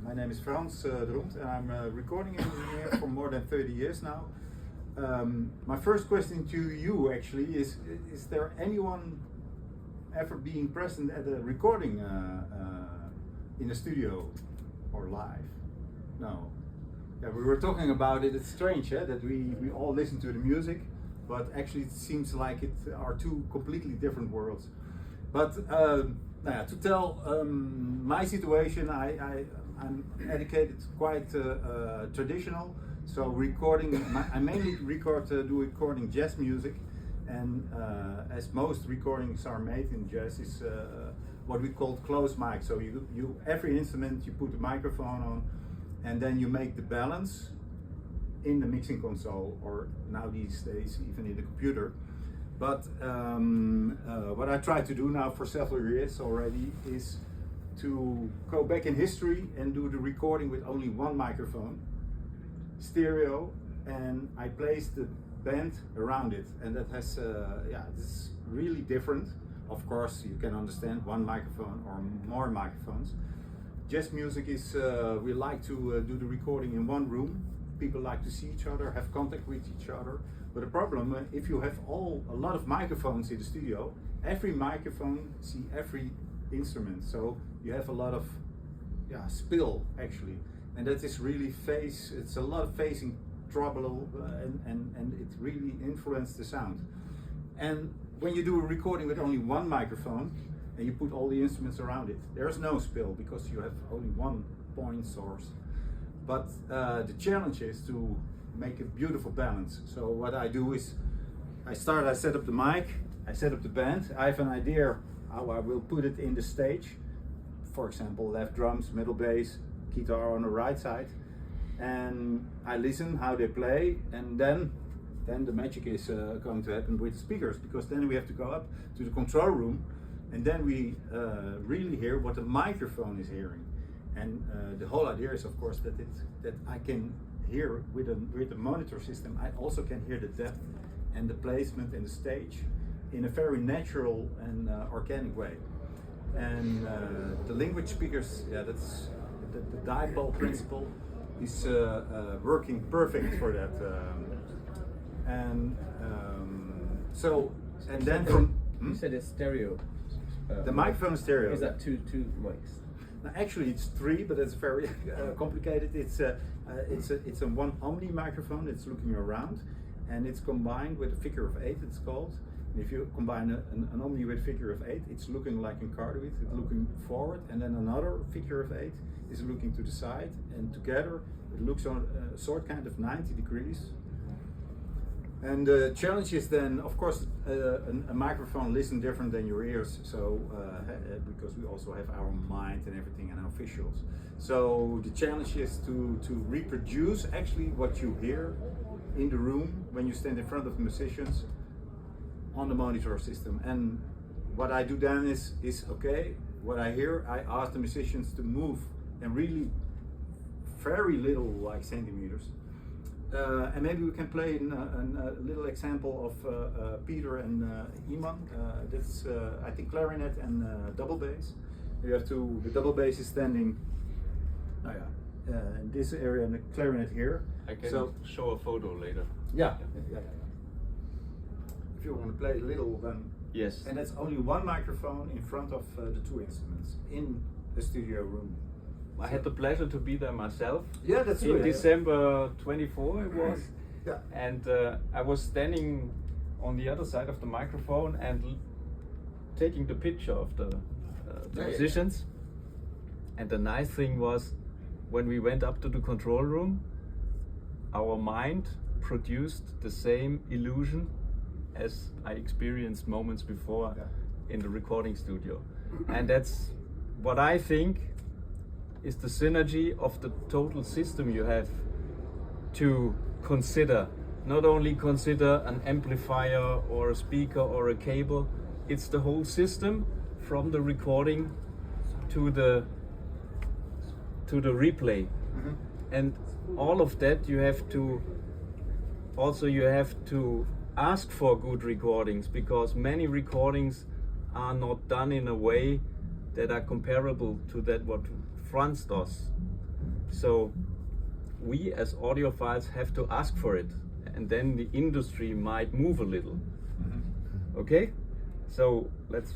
My name is Frans de Rond and I'm a recording engineer for more than 30 years now. My first question to you actually is there anyone ever being present at a recording in a studio or live? No. Yeah, we were talking about it, it's strange that we all listen to the music, but actually it seems like it are two completely different worlds. But to tell my situation, I'm educated quite traditional. So recording, I mainly do recording jazz music, and as most recordings are made in jazz is what we call closed mic. So you every instrument you put a microphone on, and then you make the balance in the mixing console, or now these days even in the computer. But what I try to do now for several years already is to go back in history and do the recording with only one microphone, stereo, and I place the band around it, and that has this is really different. Of course, you can understand one microphone or more microphones. Jazz music is we like to do the recording in one room. People like to see each other, have contact with each other. But the problem, if you have a lot of microphones in the studio, every microphone see every instrument, so you have a lot of spill actually, and that is really it's a lot of phasing trouble, and it really influences the sound. And when you do a recording with only one microphone and you put all the instruments around it, there's no spill because you have only one point source. But the challenge is to make a beautiful balance. So what I do is I set up the mic, I set up the band, I have an idea how I will put it in the stage. For example, left drums, middle bass, guitar on the right side, and I listen how they play, and then the magic is going to happen with the speakers, because then we have to go up to the control room, and then we really hear what the microphone is hearing. And the whole idea is, of course, that I can hear with the monitor system. I also can hear the depth and the placement and the stage in a very natural and organic way. And the LINKWITZ speakers, that's the Dipole principle is working perfect for that. You said it's stereo. The microphone is stereo. Is that two mics? Now, actually, it's three, but it's very complicated. It's a one omni microphone. It's looking around, and it's combined with a figure of 8. It's called. And if you combine an omni with a figure of 8, it's looking like in Carduit. It's looking forward, and then another figure of 8 is looking to the side, and together it looks on a sort kind of 90 degrees. And the challenge is then, of course, a microphone listens different than your ears, so because we also have our mind and everything and our visuals. So the challenge is to reproduce actually what you hear in the room when you stand in front of musicians on the monitor system. And what I do then is okay, what I hear, I ask the musicians to move, and really very little, like centimeters. And maybe we can play a little example of Peter and Iman. That's I think clarinet and double bass. You have the double bass is standing in this area, and the clarinet here. I can show a photo later. Yeah. If you want to play a little, then yes. And that's only one microphone in front of the two instruments in the studio room. I had the pleasure to be there myself. Yeah, that's in right. December 24 it was. Yeah. And I was standing on the other side of the microphone and taking the picture of the musicians. And the nice thing was, when we went up to the control room, our mind produced the same illusion as I experienced moments before in the recording studio. And that's what I think is the synergy of the total system you have to consider. Not only consider an amplifier or a speaker or a cable, it's the whole system from the recording to the replay. Mm-hmm. And all of that you have to ask for good recordings, because many recordings are not done in a way that are comparable to that what Frans does. So we as audiophiles have to ask for it, and then the industry might move a little. Okay? So let's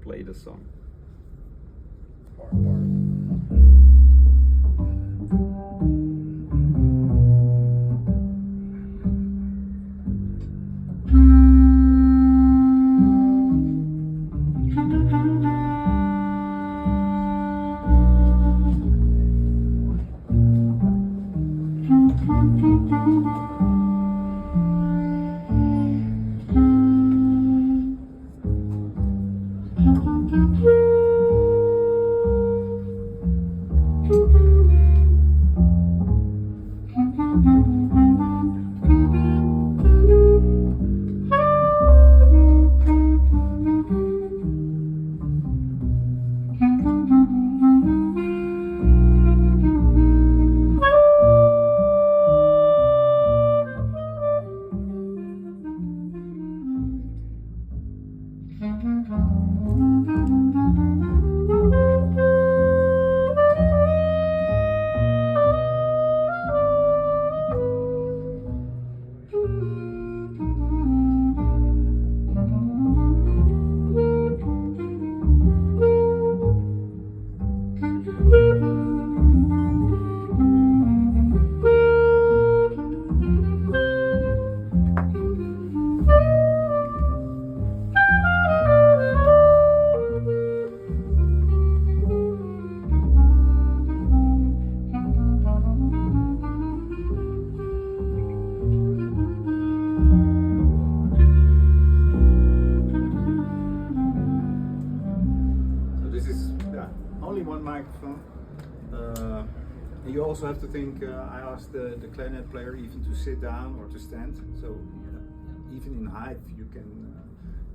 play the song. You also have to think, I asked the clarinet player even to sit down or to stand, so even in height you can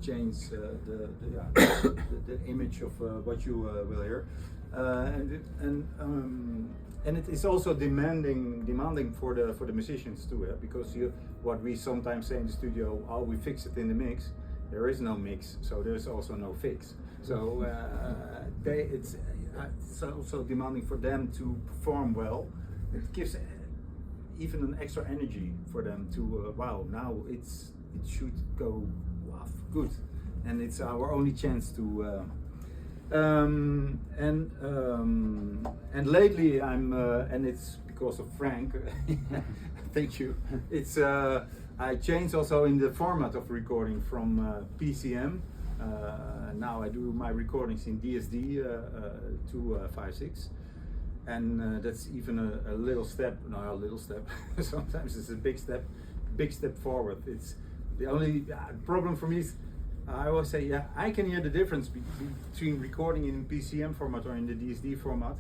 change the image of what you will hear. And it is also demanding for the musicians too, because what we sometimes say in the studio, oh, we fix it in the mix. There is no mix, so there's also no fix. So it's also demanding for them to perform well. It gives even an extra energy for them to wow, now it should go good, and it's our only chance to. And lately I'm and it's because of Frank. Thank you. It's I changed also in the format of recording from PCM. Now I do my recordings in DSD 256, and that's even a little step. No, a little step. Sometimes it's a big step forward. It's the only problem for me is I always say, yeah, I can hear the difference between recording in PCM format or in the DSD format.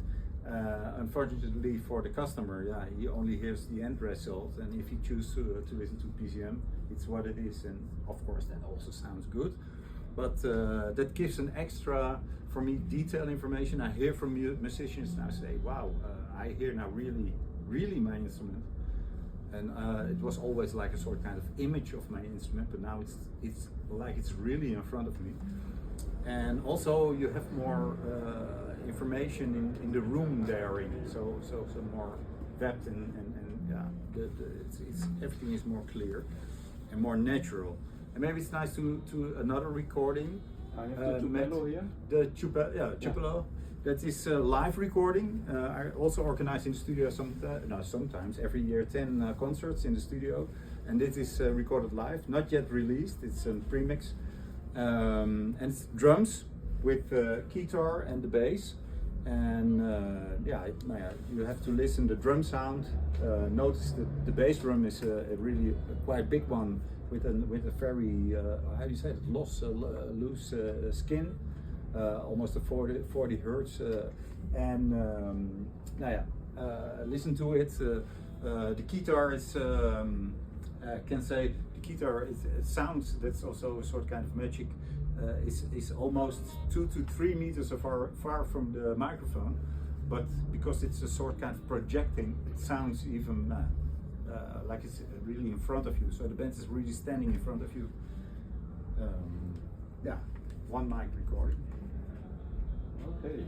Unfortunately for the customer, yeah, he only hears the end result, and if he chooses to listen to PCM, it's what it is, and of course that also sounds good. But that gives an extra, for me, detailed information. I hear from musicians now say, wow, I hear now really my instrument. And it was always like a sort of kind of image of my instrument, but now it's like it's really in front of me. And also you have more information in the room there, so some more depth and yeah, it's everything is more clear and more natural. And maybe it's nice to another recording. I have the Dipole here. The Dipole. That is a live recording. I also organize in the studio sometimes every year 10 concerts in the studio, and this is recorded live, not yet released. It's a premix, and it's drums with guitar and the bass. And you have to listen the drum sound. Notice that the bass drum is really a quite big one with a very how do you say it, loose skin, almost a 40 hertz. Listen to it. The guitar is can say the guitar it sounds. That's also a sort of kind of magic. Is almost 2 to 3 meters far from the microphone, but because it's a sort of kind of projecting, it sounds even like it's really in front of you. So the band is really standing in front of you. One mic recording. Okay.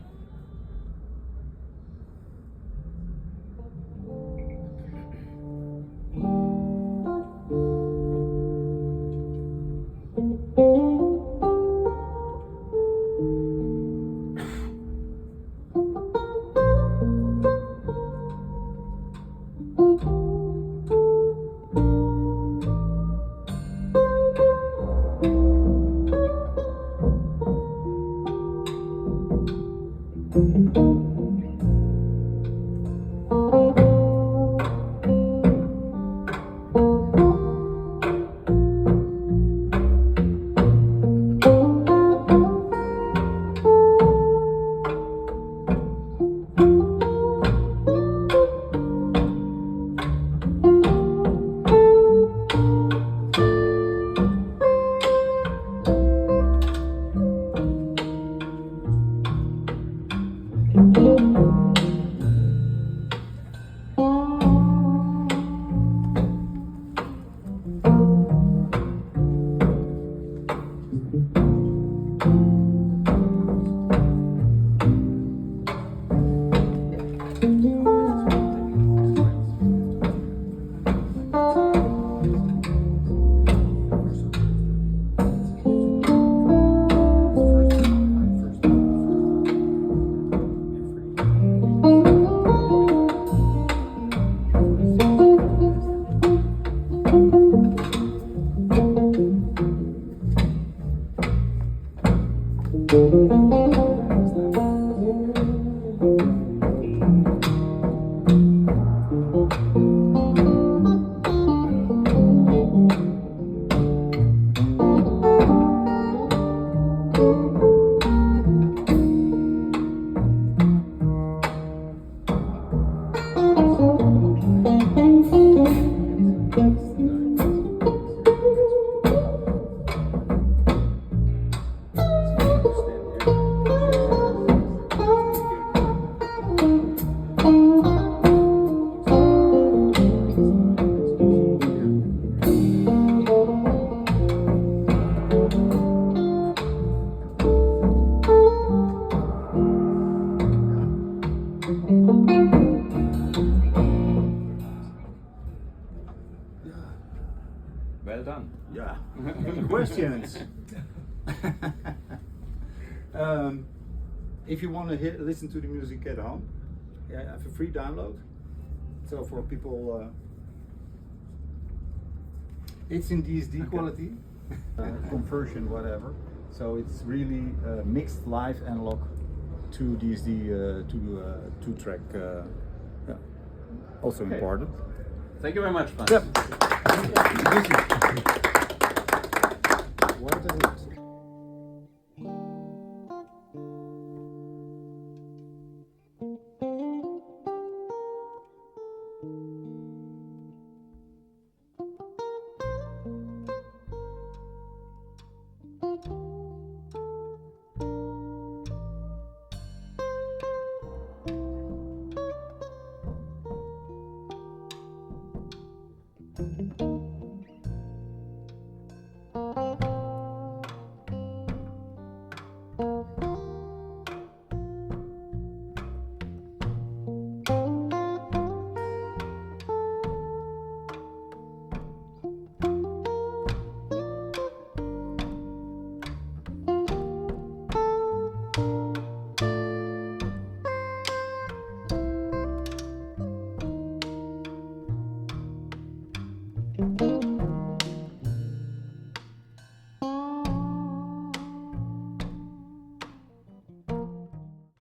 Yeah. Any questions? If you want to listen to the music at home, I have a free download. So for people, it's in DSD quality, conversion, whatever. So it's really mixed live analog to DSD to 2-track. Yeah. Also Okay. important. Thank you very much, Frans. Yep. What is it?